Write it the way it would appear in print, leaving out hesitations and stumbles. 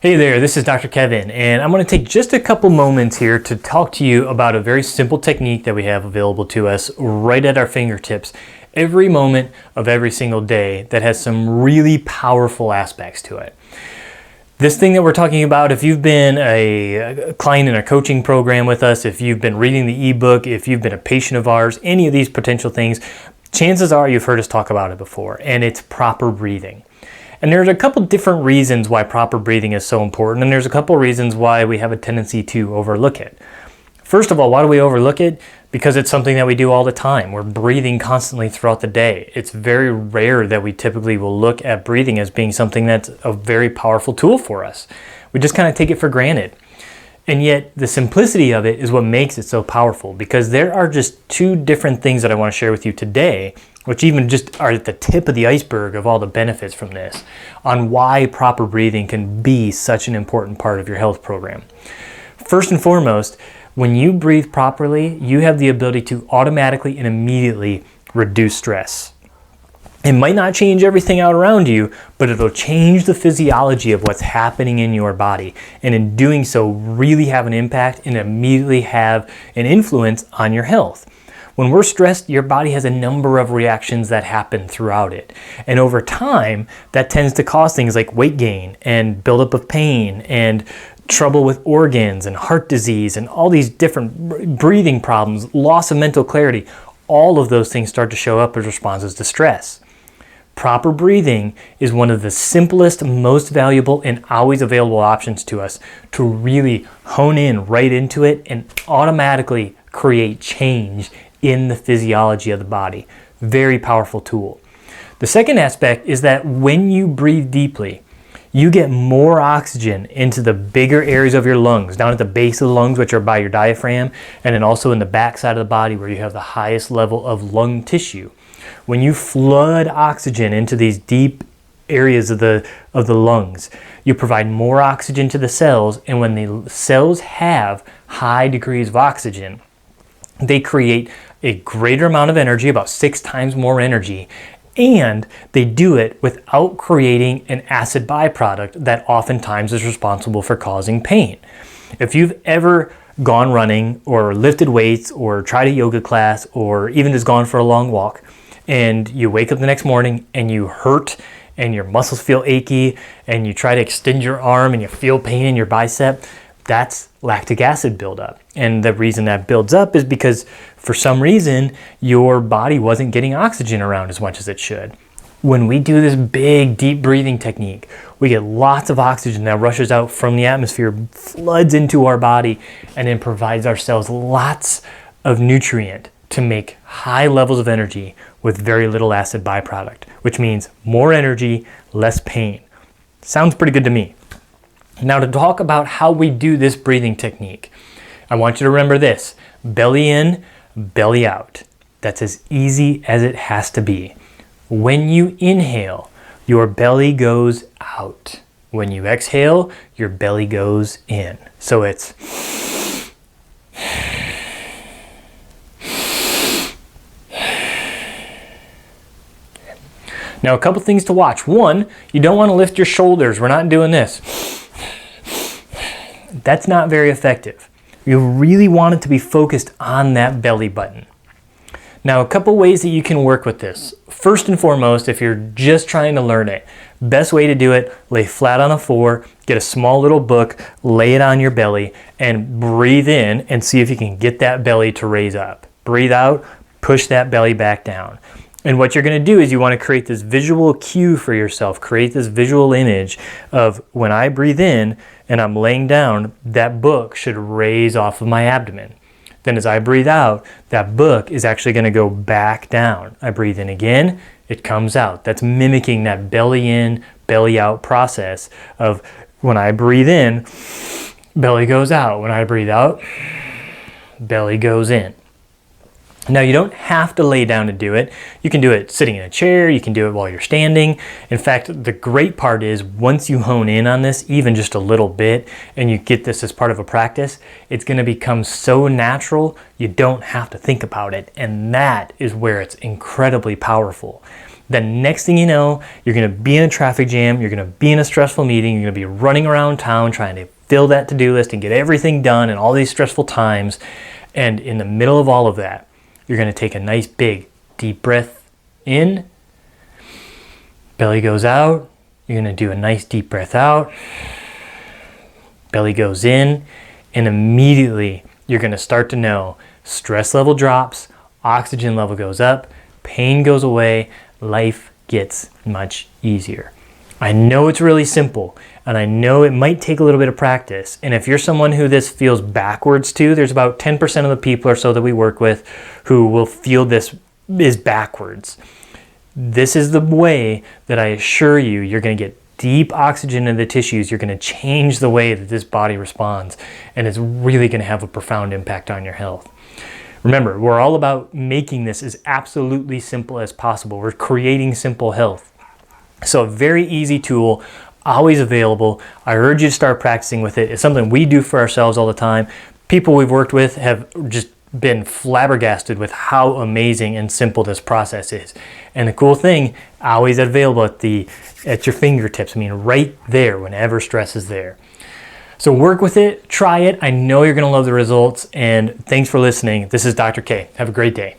Hey there, this is Dr. Kevin, and I'm going to take just a couple moments here to talk to you about a very simple technique that we have available to us right at our fingertips every moment of every single day that has some really powerful aspects to it. This thing that we're talking about, if you've been a client in a coaching program with us, if you've been reading the ebook, if you've been a patient of ours, any of these potential things, chances are you've heard us talk about it before, and it's proper breathing. And there's a couple different reasons why proper breathing is so important, and there's a couple reasons why we have a tendency to overlook it. First of all, why do we overlook it? Because it's something that we do all the time. We're breathing constantly throughout the day. It's very rare that we typically will look at breathing as being something that's a very powerful tool for us. We just kind of take it for granted. And yet the simplicity of it is what makes it so powerful, because there are just two different things that I want to share with you today, which even just are at the tip of the iceberg of all the benefits from this, on why proper breathing can be such an important part of your health program. First and foremost, when you breathe properly, you have the ability to automatically and immediately reduce stress. It might not change everything out around you, but it'll change the physiology of what's happening in your body. And in doing so, really have an impact and immediately have an influence on your health. When we're stressed, your body has a number of reactions that happen throughout it. And over time, that tends to cause things like weight gain and buildup of pain and trouble with organs and heart disease and all these different breathing problems, loss of mental clarity. All of those things start to show up as responses to stress. Proper breathing is one of the simplest, most valuable, and always available options to us to really hone in right into it and automatically create change in the physiology of the body. Very powerful tool. The second aspect is that when you breathe deeply, you get more oxygen into the bigger areas of your lungs, down at the base of the lungs, which are by your diaphragm, and then also in the back side of the body where you have the highest level of lung tissue. When you flood oxygen into these deep areas of the lungs, you provide more oxygen to the cells, and when the cells have high degrees of oxygen, they create a greater amount of energy, about 6 times more energy, and they do it without creating an acid byproduct that oftentimes is responsible for causing pain. If you've ever gone running or lifted weights or tried a yoga class or even just gone for a long walk, and you wake up the next morning and you hurt and your muscles feel achy and you try to extend your arm and you feel pain in your bicep, that's lactic acid buildup. And the reason that builds up is because for some reason your body wasn't getting oxygen around as much as it should. When we do this big deep breathing technique, we get lots of oxygen that rushes out from the atmosphere, floods into our body, and then provides our cells lots of nutrient to make high levels of energy with very little acid byproduct, which means more energy, less pain. Sounds pretty good to me. Now, to talk about how we do this breathing technique, I want you to remember this: belly in, belly out. That's as easy as it has to be. When you inhale, your belly goes out. When you exhale, your belly goes in. So it's now, a couple things to watch. One, you don't want to lift your shoulders. We're not doing this. That's not very effective. You really want it to be focused on that belly button. Now, a couple ways that you can work with this. First and foremost, if you're just trying to learn it, best way to do it, lay flat on the floor, get a small little book, lay it on your belly, and breathe in and see if you can get that belly to raise up. Breathe out, push that belly back down. And what you're going to do is you want to create this visual cue for yourself, create this visual image of when I breathe in and I'm laying down, that book should raise off of my abdomen. Then as I breathe out, that book is actually going to go back down. I breathe in again, it comes out. That's mimicking that belly in, belly out process of when I breathe in, belly goes out. When I breathe out, belly goes in. Now, you don't have to lay down to do it. You can do it sitting in a chair. You can do it while you're standing. In fact, the great part is once you hone in on this, even just a little bit, and you get this as part of a practice, it's going to become so natural, you don't have to think about it. And that is where it's incredibly powerful. The next thing you know, you're gonna be in a traffic jam, you're gonna be in a stressful meeting, you're gonna be running around town trying to fill that to-do list and get everything done in all these stressful times. And in the middle of all of that, you're gonna take a nice big deep breath in, belly goes out, you're gonna do a nice deep breath out, belly goes in, and immediately you're gonna start to know stress level drops, oxygen level goes up, pain goes away, life gets much easier. I know it's really simple, and I know it might take a little bit of practice. And if you're someone who this feels backwards to, there's about 10% of the people or so that we work with who will feel this is backwards. This is the way that I assure you, you're gonna get deep oxygen in the tissues, you're gonna change the way that this body responds, and it's really gonna have a profound impact on your health. Remember, we're all about making this as absolutely simple as possible. We're creating simple health. So a very easy tool, always available. I urge you to start practicing with it. It's something we do for ourselves all the time. People we've worked with have just been flabbergasted with how amazing and simple this process is. And the cool thing, always available at your fingertips. I mean, right there whenever stress is there. So work with it, try it. I know you're gonna love the results, and thanks for listening. This is Dr. K. Have a great day.